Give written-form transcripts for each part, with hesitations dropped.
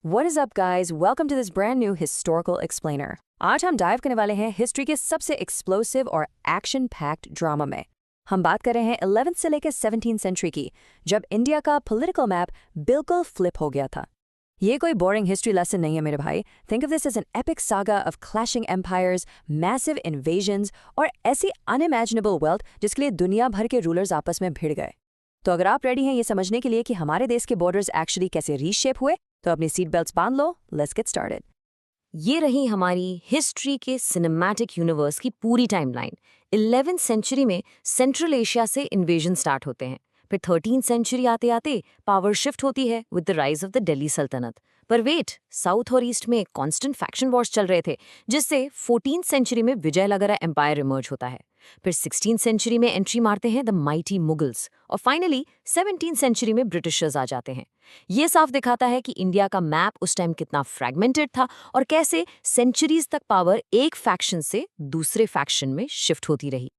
What is up guys? Welcome to this brand new historical explainer. आज हम dive करने वाले हैं हिस्ट्री के सबसे एक्सप्लोसिव और एक्शन पैक्ड ड्रामा में। हम बात कर रहे हैं 11th से लेकर 17th सेंचुरी की, जब इंडिया का पॉलिटिकल मैप बिल्कुल फ्लिप हो गया था। ये कोई बोरिंग हिस्ट्री लेसन नहीं है मेरे भाई। Think of this as an epic saga of clashing empires, massive invasions और ऐसी अनइमेजिनेबल वेल्थ जिसके लिए दुनिया भर के रूलर्स आपस में भिड़ गए। तो अगर आप रेडी हैं ये समझने के लिए कि हमारे देश के बॉर्डर्स एक्चुअली कैसे रीशेप हुए, तो अपनी सीट बेल्ट्स बांध लो। Let's get started. ये रही हमारी हिस्ट्री के सिनेमैटिक यूनिवर्स की पूरी टाइमलाइन। 11th सेंचुरी में सेंट्रल एशिया से इन्वेजन स्टार्ट होते हैं, फिर 13th सेंचुरी आते आते पावर शिफ्ट होती है with the rise of the Delhi सल्तनत। पर वेट, साउथ और ईस्ट में कांस्टेंट फैक्शन वॉर्स चल रहे थे, जिससे 14th सेंचुरी में विजयनगरा एम्पायर इमर्ज होता है। फिर 16th सेंचुरी में एंट्री मारते हैं द माइटी मुगल्स, और फाइनली 17th सेंचुरी में ब्रिटिशर्स आ जाते हैं। ये साफ दिखाता है कि इंडिया का मैप उस टाइम कितना फ्रैगमेंटेड था और कैसे सेंचुरीज तक पावर एक फैक्शन से दूसरे फैक्शन में शिफ्ट होती रही।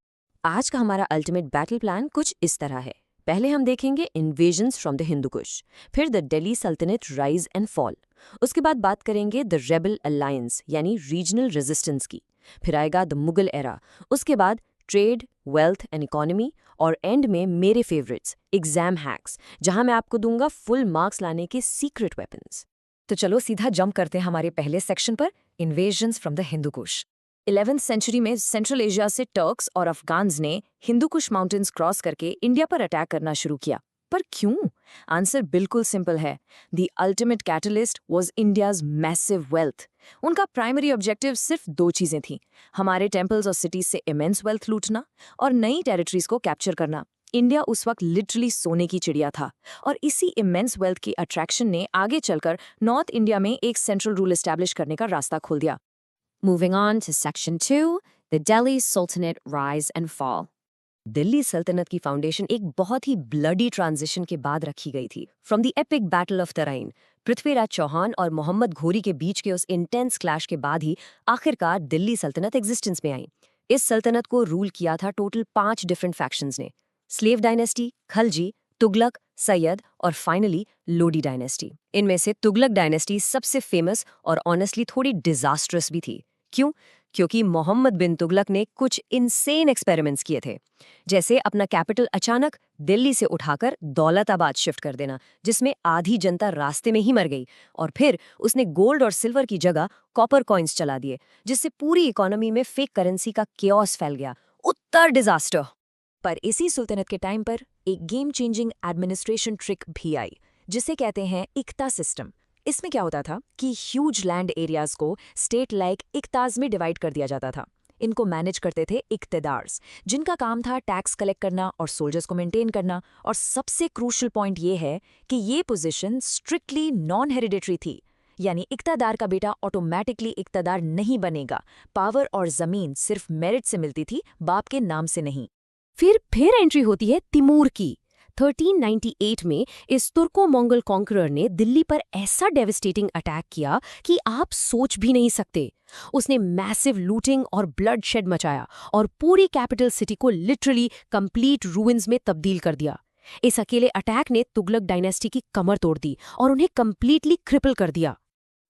आज का हमारा अल्टीमेट बैटल प्लान कुछ इस तरह है। पहले हम देखेंगे इन्वेजन्स फ्रॉम द हिंदू कुश, फिर द दिल्ली सल्तनत राइज एंड फॉल। उसके बाद बात करेंगे द रेबल अलायंस यानी रीजनल रेजिस्टेंस की, फिर आएगा द मुगल एरा, उसके बाद ट्रेड, वेल्थ एंड इकोनॉमी, और एंड में मेरे फेवरेट्स एग्जाम हैक्स, जहां मैं आपको दूंगा फुल मार्क्स लाने के सीक्रेट वेपन्स। तो चलो सीधा जंप करते हैं हमारे पहले सेक्शन पर, invasions from the Hindu Kush. 11th century में सेंट्रल एशिया से टर्क्स और अफगान्स ने हिंदू कुश माउंटेन्स क्रॉस करके इंडिया पर अटैक करना शुरू किया। पर क्यों? आंसर बिल्कुल सिंपल है। The ultimate catalyst was India's massive wealth. उनका प्राइमरी ऑब्जेक्टिव सिर्फ दो चीजें थीं, हमारे टेम्पल्स और सिटीज से इमेंस वेल्थ लूटना और नई टेरिटरीज को कैप्चर करना। इंडिया उस वक्त लिटरली सोने की चिड़िया था, और इसी इमेंस वेल्थ की अट्रैक्शन ने आगे चलकर नॉर्थ इंडिया में एक सेंट्रल रूल एस्टैब्लिश करने का रास्ता खोल दिया। Moving on to Section 2, the Delhi Sultanate Rise and Fall. Delhi सल्तनत की फाउंडेशन एक बहुत ही ब्लडी ट्रांजिशन के बाद रखी गई थी। From the epic battle of Tarain, Prithviraj Chauhan और मोहम्मद घोरी के बीच के उस इंटेंस क्लैश के बाद ही आखिरकार दिल्ली सल्तनत एग्जिस्टेंस में आई। इस सल्तनत को रूल किया था टोटल 5 डिफरेंट फैक्शंस ने: स्लेव डायनेस्टी, खलजी, तुगलक, सैयद और फाइनली लोडी डायनेस्टी। इनमें से तुगलक डायनेस्टी सबसे फेमस और ऑनेस्टली थोड़ी डिजास्ट्रस भी थी। क्यों? क्योंकि मोहम्मद बिन तुगलक ने कुछ इनसेन एक्सपेरिमेंट्स किए थे, जैसे अपना कैपिटल अचानक दिल्ली से उठाकर दौलताबाद शिफ्ट कर देना, जिसमें आधी जनता रास्ते में ही मर गई, और फिर उसने गोल्ड और सिल्वर की जगह कॉपर कॉइन्स चला दिए, जिससे पूरी इकोनॉमी में फेक करेंसी का केओस फैल गया। उत्तर डिजास्टर। पर इसी सुल्तनत के टाइम पर एक गेम चेंजिंग एडमिनिस्ट्रेशन ट्रिक भी आई, जिसे कहते हैं इक्ता सिस्टम। इसमें क्या होता था कि ह्यूज लैंड एरियाज को स्टेट लाइक इक्ताज में डिवाइड कर दिया जाता था। इनको मैनेज करते थे इक्तेदार्स, जिनका काम था टैक्स कलेक्ट करना और सोल्जर्स को मेंटेन करना। और सबसे क्रूशियल पॉइंट ये है कि ये पोजीशन स्ट्रिक्टली नॉन हेरिडिटरी थी, यानी इक्तादार का बेटा ऑटोमेटिकली इक्तादार नहीं बनेगा। पावर और जमीन सिर्फ मेरिट से मिलती थी, बाप के नाम से नहीं। फिर एंट्री होती है तिमूर की। 1398 में इस तुर्को मंगोल कॉन्करर ने दिल्ली पर ऐसा डेविस्टेटिंग अटैक किया कि आप सोच भी नहीं सकते। उसने मैसिव लूटिंग और ब्लडशेड मचाया और पूरी कैपिटल सिटी को लिटरली कंप्लीट रूइंस में तब्दील कर दिया। इस अकेले अटैक ने तुगलक डायनेस्टी की कमर तोड़ दी और उन्हें कंप्लीटली क्रिपल कर दिया।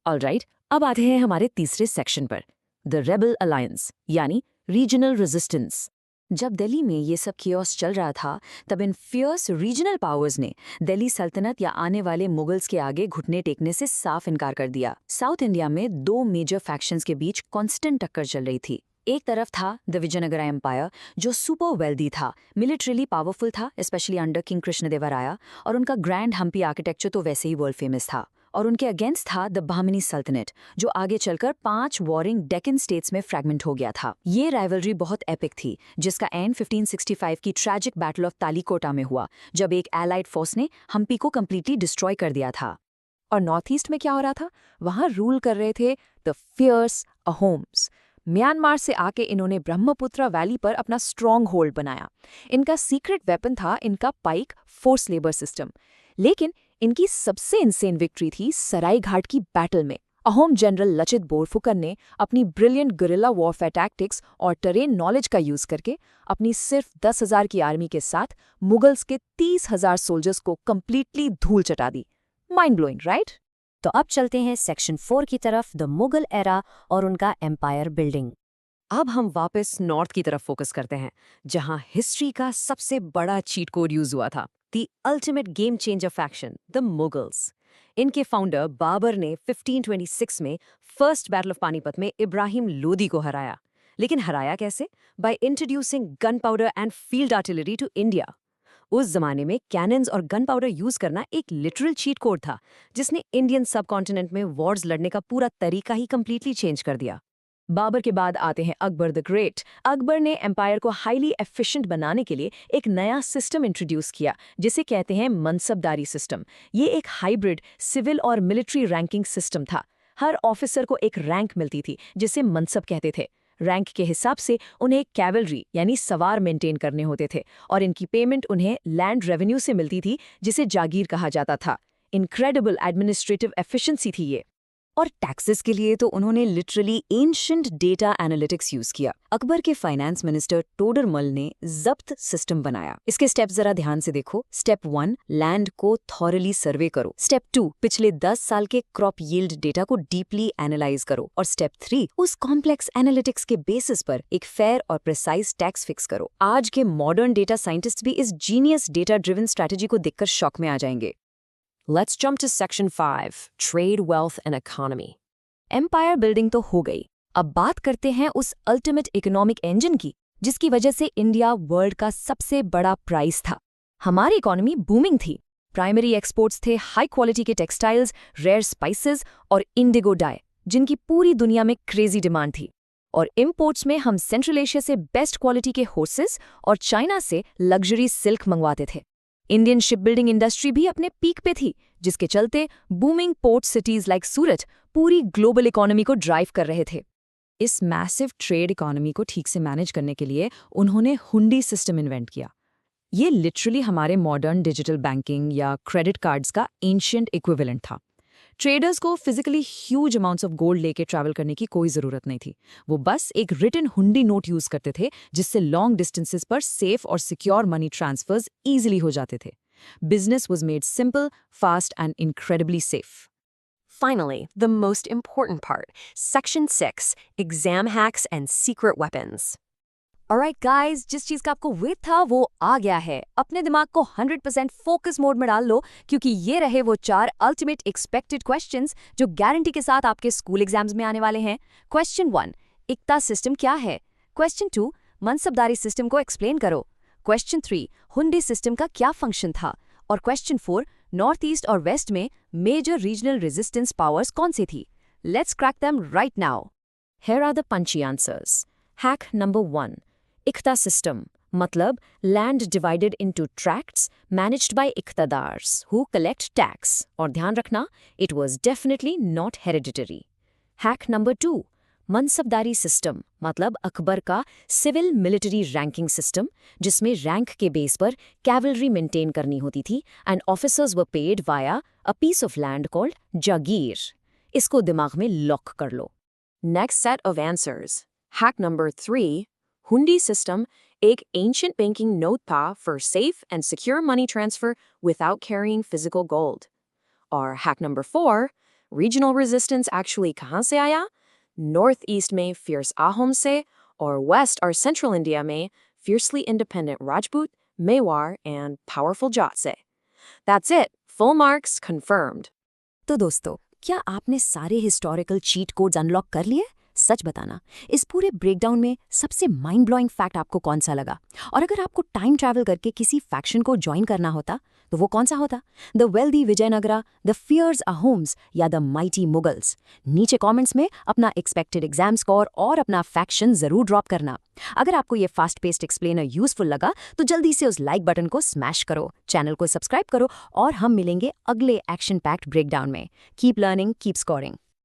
ऑलराइट, अब आते हैं हमारे तीसरे सेक्शन पर, द रेबल अलायंस यानी रीजनल रेजिस्टेंस। जब दिल्ली में ये सब कियोस चल रहा था, तब इन फियर्स रीजनल पावर्स ने दिल्ली सल्तनत या आने वाले मुगल्स के आगे घुटने टेकने से साफ इनकार कर दिया। साउथ इंडिया में 2 मेजर फैक्शंस के बीच कांस्टेंट टक्कर चल रही थी। एक तरफ था द विजयनगरा एम्पायर, जो सुपर वेल्दी था, मिलिट्रीली पावरफुल था, स्पेशली अंडर किंग कृष्णदेवराया, और उनका ग्रैंड हम्पी आर्किटेक्चर तो वैसे ही वर्ल्ड फेमस था। और उनके अगेंस्ट था द बहमनी सल्तनत, जो आगे चलकर 5 वॉरिंग डेक्कन स्टेट्स में फ्रैगमेंट हो गया था। ये राइवलरी बहुत एपिक थी, जिसका एंड 1565 की ट्रैजिक बैटल ऑफ तालीकोटा में हुआ, जब एक एलाइड फोर्स ने हम्पी को कंप्लीटली डिस्ट्रॉय कर दिया था। और नॉर्थ ईस्ट में क्या हो रहा था? वहां रूल कर रहे थे द फियर्स अहोम्स। म्यांमार से आके इन्होंने ब्रह्मपुत्र वैली पर अपना स्ट्रॉन्ग होल्ड बनाया। इनका सीक्रेट वेपन था इनका पाइक फोर्स लेबर सिस्टम। लेकिन इनकी सबसे इंसेन विक्ट्री थी सराय घाट की बैटल में। अहोम जनरल लचित बोरफुकन ने अपनी ब्रिलियंट गुरिल्ला वॉरफेयर टैक्टिक्स और टेरेन नॉलेज का यूज करके अपनी सिर्फ 10,000 की आर्मी के साथ मुगल्स के 30,000 सोल्जर्स को कंप्लीटली धूल चटा दी। Mind blowing, right? तो अब चलते हैं सेक्शन 4 की तरफ, द मुगल एरा और उनका एम्पायर बिल्डिंग। अब हम वापस नॉर्थ की तरफ फोकस करते हैं, जहां हिस्ट्री का सबसे बड़ा चीट कोड यूज हुआ था, the ultimate game changer faction, the Mughals. इनके फाउंडर बाबर ने 1526 में फर्स्ट बैटल ऑफ पानीपत में इब्राहिम लोदी को हराया। लेकिन हराया कैसे? By introducing gunpowder and field artillery to India. उस जमाने में कैनन्स और गन पाउडर यूज करना एक लिटरल चीट कोड था, जिसने इंडियन सबकॉन्टिनेंट में वॉर्स लड़ने का पूरा तरीका ही कंप्लीटली चेंज कर दिया। बाबर के बाद आते हैं अकबर द ग्रेट। अकबर ने एम्पायर को हाईली एफिशिएंट बनाने के लिए एक नया सिस्टम इंट्रोड्यूस किया, जिसे कहते हैं मनसबदारी सिस्टम। ये एक हाइब्रिड सिविल और मिलिट्री रैंकिंग सिस्टम था। हर ऑफिसर को एक रैंक मिलती थी, जिसे मनसब कहते थे। रैंक के हिसाब से उन्हें कैवलरी यानी सवार मेंटेन करने होते थे, और इनकी पेमेंट उन्हें लैंड रेवेन्यू से मिलती थी, जिसे जागीर कहा जाता था। इनक्रेडिबल एडमिनिस्ट्रेटिव एफिशिएंसी थी ये। और टैक्सेस के लिए तो उन्होंने literally ancient data analytics use किया। अकबर के फाइनेंस मिनिस्टर टोडरमल ने जब्त सिस्टम बनाया। इसके स्टेप जरा ध्यान से देखो। स्टेप 1, लैंड को थॉरली सर्वे करो। स्टेप 2, पिछले 10 साल के क्रॉप यील्ड डेटा को डीपली एनालाइज करो। और स्टेप 3, उस कॉम्प्लेक्स एनालिटिक्स के बेसिस पर एक फेयर और प्रिसाइज टैक्स फिक्स करो। आज के मॉडर्न डेटा साइंटिस्ट भी इस जीनियस डेटा ड्रिवन स्ट्रैटेजी को देखकर शॉक में आ जाएंगे। Let's jump to section 5, trade, wealth and economy. Empire building तो हो गई। अब बात करते हैं उस अल्टीमेट इकोनॉमिक इंजन की, जिसकी वजह से इंडिया वर्ल्ड का सबसे बड़ा प्राइस था। हमारी इकोनॉमी बूमिंग थी। प्राइमरी एक्सपोर्ट्स थे हाई क्वालिटी के टेक्सटाइल्स, रेयर स्पाइसेस और इंडिगो डाई, जिनकी पूरी दुनिया में क्रेजी डिमांड थी। और इंपोर्ट्स में हम सेंट्रल एशिया से बेस्ट क्वालिटी के हॉर्सेस और चाइना से लग्जरी सिल्क मंगवाते थे। इंडियन शिप बिल्डिंग इंडस्ट्री भी अपने पीक पे थी, जिसके चलते बूमिंग पोर्ट सिटीज लाइक सूरत पूरी ग्लोबल इकोनॉमी को ड्राइव कर रहे थे। इस मैसिव ट्रेड इकोनॉमी को ठीक से मैनेज करने के लिए उन्होंने हुंडी सिस्टम इन्वेंट किया। ये लिटरली हमारे मॉडर्न डिजिटल बैंकिंग या क्रेडिट कार्ड्स का एंशिएंट इक्विवेलेंट था। ट्रेडर्स को physically huge amounts of gold लेके ट्रैवल करने की कोई ज़रूरत नहीं थी। वो बस एक रिटन हुंडी नोट यूज़ करते थे, जिससे लॉन्ग डिस्टेंसेस पर सेफ और सिक्योर मनी ट्रांसफर्स ईजिली हो जाते थे। Business was made simple, fast and incredibly safe. Finally, the most important part, Section 6, Exam Hacks and Secret Weapons. Alright guys, जिस चीज़ का आपको वेट था वो आ गया है। अपने दिमाग को 100% फोकस मोड में डाल लो, क्योंकि ये रहे वो 4 अल्टीमेट एक्सपेक्टेड क्वेश्चंस जो गारंटी के साथ आपके स्कूल एग्जाम्स में आने वाले हैं। क्वेश्चन 1, इक्ता सिस्टम क्या है? क्वेश्चन 2, मनसबदारी सिस्टम को एक्सप्लेन करो। क्वेश्चन 3, हुंडी सिस्टम का क्या फंक्शन था? और क्वेश्चन 4, नॉर्थ ईस्ट और वेस्ट में मेजर रीजनल रेजिस्टेंस पावर्स कौन सी थी? Let's crack them right now. Here are the punchy answers. Hack number 1. इख्ता सिस्टम मतलब land divided into tracts managed by इख्तदार्स हु कलेक्ट टैक्स। और ध्यान रखना, it was definitely not hereditary. Hack number 2, मनसबदारी सिस्टम मतलब अकबर का सिविल मिलिट्री रैंकिंग सिस्टम, जिसमें रैंक के बेस पर कैवलरी मेंटेन करनी होती थी and officers were paid via a piece of land called jagir. इसको दिमाग में लॉक कर लो। Next set of answers. Hack number 3, hundi system एक एंशिएंट बैंकिंग नोट था for safe and secure money transfer without carrying physical gold. और hack number 4, regional resistance actually कहाँ से आया? नॉर्थ ईस्ट में फियर्स आहम से, और वेस्ट और सेंट्रल इंडिया में fiercely independent Rajput, Mewar and powerful Jat से। That's it, full marks confirmed. तो दोस्तों, क्या आपने सारे हिस्टोरिकल चीट कोड्स अनलॉक कर लिए? सच बताना, इस पूरे ब्रेकडाउन में सबसे माइंड ब्लोइंग फैक्ट आपको कौन सा लगा? और अगर आपको टाइम ट्रैवल करके किसी फैक्शन को ज्वाइन करना होता तो वो कौन सा होता? The wealthy Vijayanagara, the fierce Ahoms या द माइटी मुगल्स? नीचे कमेंट्स में अपना एक्सपेक्टेड एग्जाम स्कोर और अपना फैक्शन जरूर ड्रॉप करना। अगर आपको ये फास्ट पेस्ड एक्सप्लेनर यूजफुल लगा तो जल्दी से उस लाइक बटन को स्मैश करो, चैनल को सब्सक्राइब करो और हम मिलेंगे अगले एक्शन पैक्ड ब्रेकडाउन में। Keep learning, keep scoring.